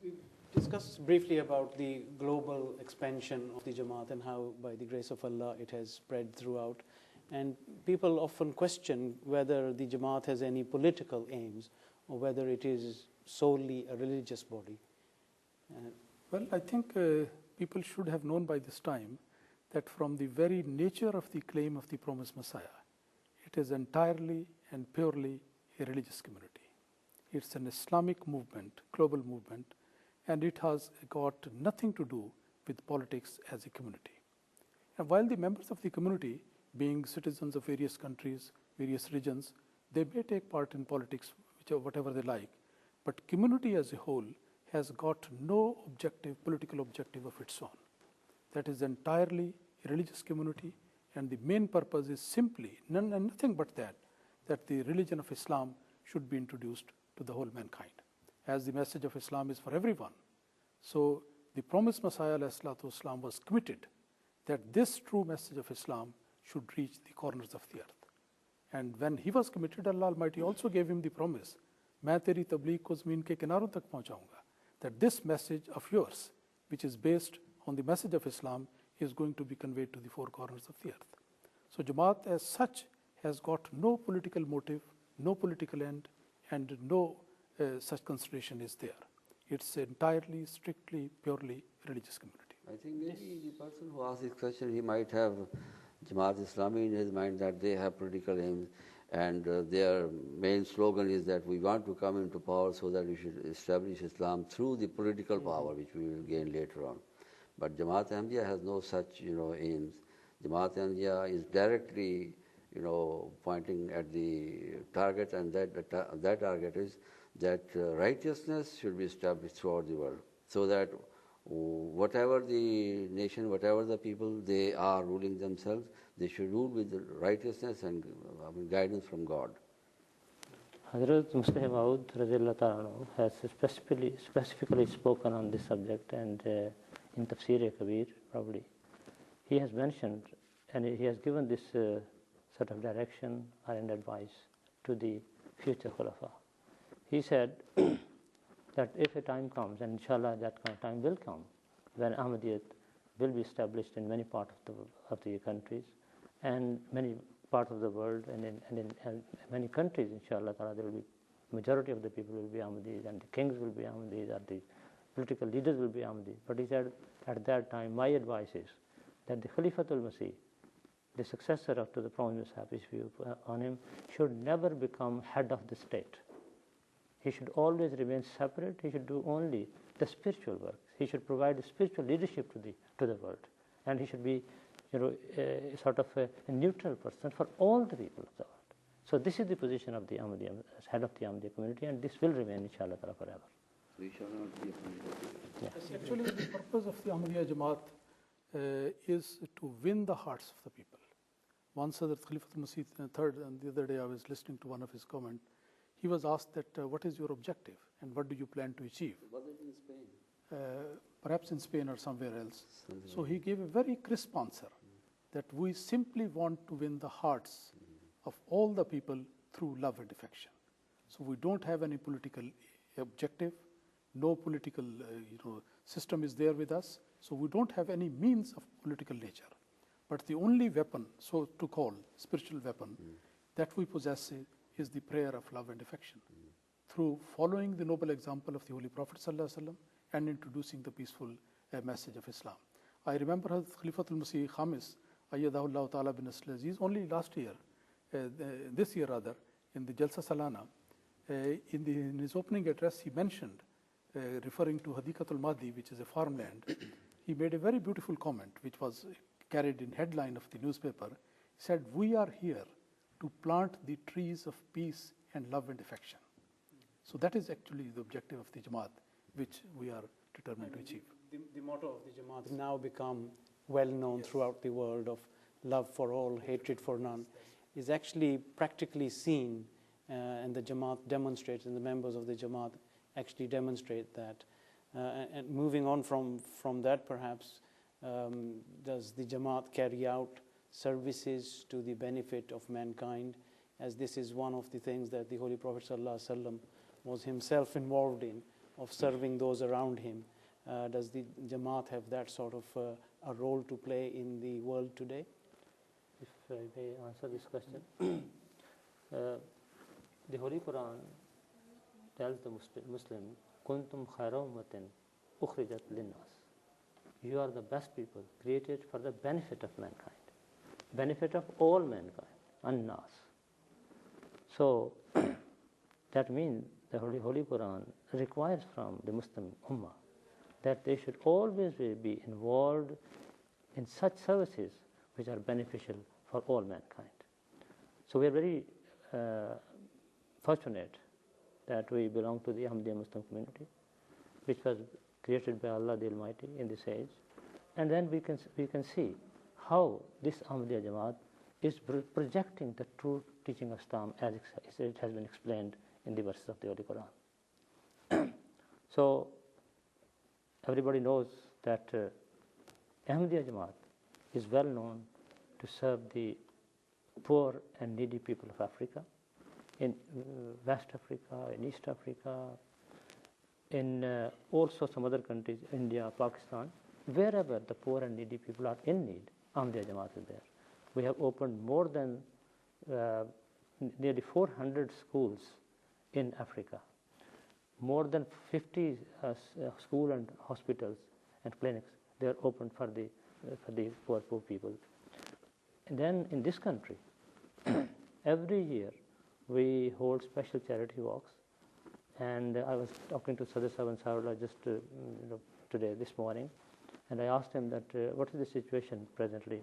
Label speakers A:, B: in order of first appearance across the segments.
A: We've discussed briefly about the global expansion of the Jamaat and how, by the grace of Allah, it has spread throughout. And people often question whether the Jamaat has any political aims or whether it is solely a religious body.
B: Well, I think people should have known by this time that from the very nature of the claim of the promised Messiah, it is entirely and purely a religious community. It's an Islamic movement, global movement, and it has got nothing to do with politics as a community. And while the members of the community, being citizens of various countries, various regions, they may take part in politics, whatever they like, but community as a whole has got no political objective of its own. That is entirely a religious community, and the main purpose is simply, nothing but that the religion of Islam should be introduced to the whole mankind, as the message of Islam is for everyone. So the promised Messiah ﷺ was committed that this true message of Islam should reach the corners of the earth. And when he was committed, Allah Almighty also gave him the promise, मैं तेरी तबलीग को ज़मीन के किनारों तक पहुंचाऊंगा, that this message of yours, which is based on the message of Islam, is going to be conveyed to the four corners of the earth. So Jamaat as such has got no political motive, no political end, and no such consideration is there. It's entirely, strictly, purely religious community.
C: I think maybe the person who asked this question, he might have Jamaat Islami in his mind that they have political aims, and their main slogan is that we want to come into power so that we should establish Islam through the political power, which we will gain later on. But Jamaat Ahmadiyya has no such aims. Jamaat Ahmadiyya is directly pointing at the target, and that target is that righteousness should be established throughout the world, so that whatever the nation, whatever the people they are ruling themselves, they should rule with righteousness and guidance from God.
D: Hazrat Musleh Maud Radhiyallahu Ta'ala has specifically spoken on this subject, and in Tafsir-e-Kabir probably he has mentioned, and he has given this sort of direction and advice to the future Khulafa. He said that if a time comes, and inshallah that kind of time will come, when Ahmadiyyat will be established in many parts of the countries and many parts of the world, and in many countries, inshallah, there will be majority of the people will be Ahmadis, and the kings will be Ahmadis, or the political leaders will be Ahmadis. But he said, at that time, my advice is that the Khalifatul Masih, the successor to the Prophet Messiah, peace be on him, should never become head of the state. He should always remain separate. He should do only the spiritual work. He should provide spiritual leadership to the world, and he should be, sort of a neutral person for all the people of the world. So this is the position of the Ahmadiyya, as head of the Ahmadiyya community, and this will remain, inshallah, forever.
C: We shall not be
B: Yes. Actually, the purpose of the Ahmadiyya Jamaat is to win the hearts of the people. Once Hazrat Khalifatul Masih III, and the other day I was listening to one of his comments, he was asked that what is your objective and what do you plan to achieve?
C: Was it in Spain?
B: Perhaps in Spain or somewhere else. So he gave a very crisp answer that we simply want to win the hearts of all the people through love and affection. So we don't have any political objective, no political system is there with us, so we don't have any means of political nature. But the only weapon, so to call, spiritual weapon, that we possess is the prayer of love and affection, through following the noble example of the Holy Prophet ﷺ and introducing the peaceful message of Islam. I remember Hazrat Khalifatul Masih Khamis, Ayyadahullah Ta'ala bin Aziz, only last year, this year rather, in the Jalsa Salana, in his opening address, he mentioned, referring to Hadikatul Mahdi, which is a farmland, he made a very beautiful comment, which was carried in headline of the newspaper. He said, "We are here to plant the trees of peace and love and affection." So that is actually the objective of the Jamaat, which we are determined to achieve.
A: The motto of the Jamaat has now become well known throughout the world, of love for all, hatred for none, is actually practically seen, and the Jamaat demonstrates, and the members of the Jamaat actually demonstrate that. And moving on from that, perhaps, does the Jamaat carry out services to the benefit of mankind, as this is one of the things that the Holy Prophet ﷺ was himself involved in, of serving those around him. Does the Jamaat have that sort of a role to play in the world today?
D: If I may answer this question, the Holy Quran tells the Muslim, "Kuntum khayra ummatin ukhrijat linnas." You are the best people created for the benefit of mankind, benefit of all mankind, annas. So that means the Holy Quran requires from the Muslim Ummah that they should always be involved in such services which are beneficial for all mankind. So we are very fortunate that we belong to the Ahmadiyya Muslim community, which was created by Allah the Almighty in this age. And then we can see how this Ahmadiyya Jamaat is projecting the true teaching of Islam as it has been explained in the verses of the Holy Quran. So everybody knows that Ahmadiyya Jamaat is well known to serve the poor and needy people of Africa, in West Africa, in East Africa, in also some other countries, India, Pakistan, wherever the poor and needy people are in need, Ahmadiyya Jamaat is there. We have opened more than nearly 400 schools in Africa, more than 50 school and hospitals and clinics. They are opened for the poor people. And then in this country, every year we hold special charity walks. And I was talking to Sadr Saban Sarwala just today, this morning, and I asked him that what is the situation presently.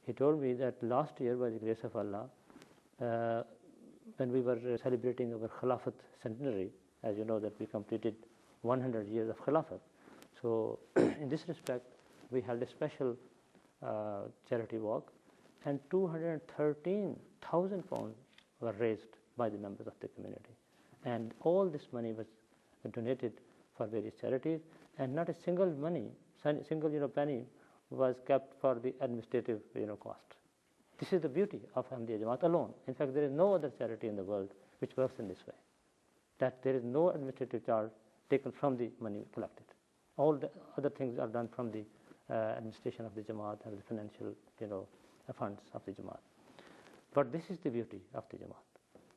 D: He told me that last year, by the grace of Allah, when we were celebrating our Khilafat centenary, as you know that we completed 100 years of Khilafat. So in this respect, we held a special charity walk, and 213,000 pounds were raised by the members of the community. And all this money was donated for various charities, and not a single penny was kept for the administrative cost. This is the beauty of Ahmadiyya Jamaat alone. In fact, there is no other charity in the world which works in this way, that there is no administrative charge taken from the money collected. All the other things are done from the administration of the Jamaat and the financial funds of the Jamaat. But this is the beauty of the Jamaat.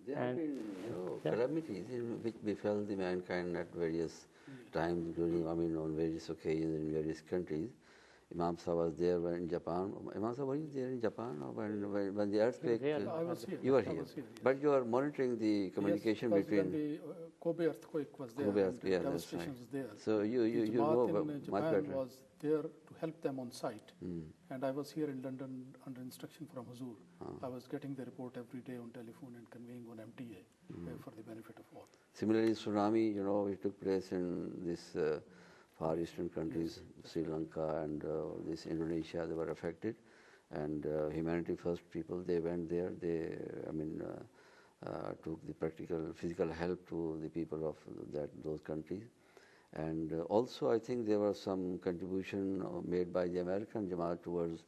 C: There have been calamities in which befell the mankind at various times, on various occasions in various countries. Imam Sahib was there in Japan. Imam Sahib, were you there in Japan when the earthquake?
B: I was here.
C: You were here. But you are monitoring the communication between.
B: When the Kobe earthquake was there,
C: Kobe
B: and
C: earthquake,
B: the
C: that's
B: devastation
C: right.
B: was there.
C: So you know
B: in
C: much
B: Japan
C: better.
B: was there to help them on site, and I was here in London under instruction from Huzur. I was getting the report every day on telephone and conveying on MTA for the benefit of all.
C: Similarly, tsunami, it took place in this Far Eastern countries, Sri Lanka and this Indonesia. They were affected, and Humanity First people, they went there. They, took the practical, physical help to the people of those countries. And also, I think there was some contribution made by the American Jamaat towards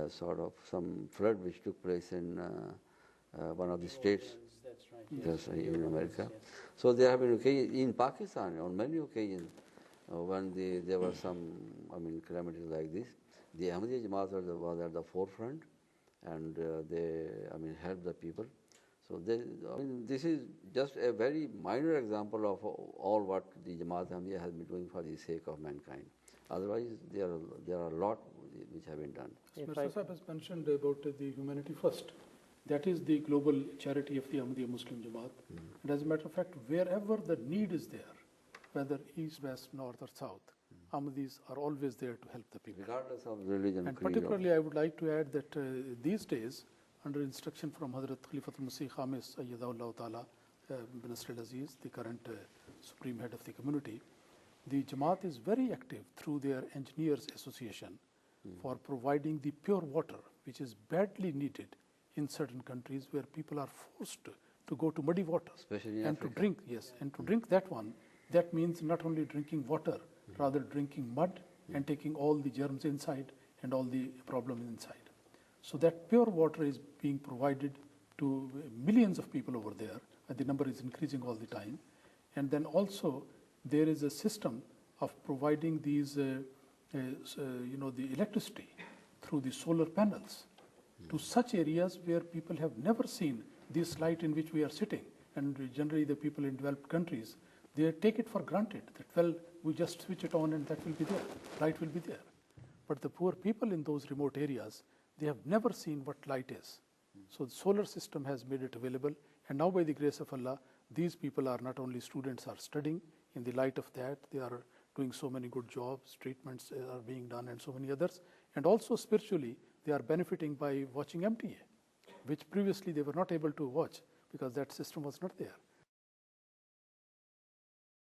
C: sort of some flood which took place in one of the states.
A: That's right.
C: Yes, in America. So there have been occasions in Pakistan on many occasions when there were some calamities like this. The Ahmadiyya Jamaat was at the forefront, and they helped the people. So this is just a very minor example of all what the Jamaat Ahmadiyya has been doing for the sake of mankind. Otherwise, there are a lot which have been done.
B: Mr. Sahib has mentioned about the Humanity First. That is the global charity of the Ahmadiyya Muslim Jamaat. And as a matter of fact, wherever the need is there, whether east, west, north or south, Ahmadis are always there to help the people.
C: Regardless of religion,
B: And
C: creed,
B: particularly, I would like to add that these days, under instruction from Hazrat Khalifatul Masih Khamis Ayyadahullah Ta'ala bin Nasr al-Aziz, the current supreme head of the community, the Jamaat is very active through their Engineers Association for providing the pure water, which is badly needed in certain countries where people are forced to go to muddy water.
C: Especially in
B: and
C: Africa.
B: to drink, yes, and to drink that one, that means not only drinking water, rather drinking mud and taking all the germs inside and all the problems inside. So that pure water is being provided to millions of people over there, and the number is increasing all the time. And then also there is a system of providing these, the electricity through the solar panels to such areas where people have never seen this light in which we are sitting. And generally the people in developed countries, they take it for granted that, well, we just switch it on and that will be there, light will be there. But the poor people in those remote areas, they have never seen what light is. So the solar system has made it available, and now by the grace of Allah, these people are not only students are studying in the light of that, they are doing so many good jobs, treatments are being done and so many others, and also spiritually they are benefiting by watching MTA, which previously they were not able to watch because that system was not there.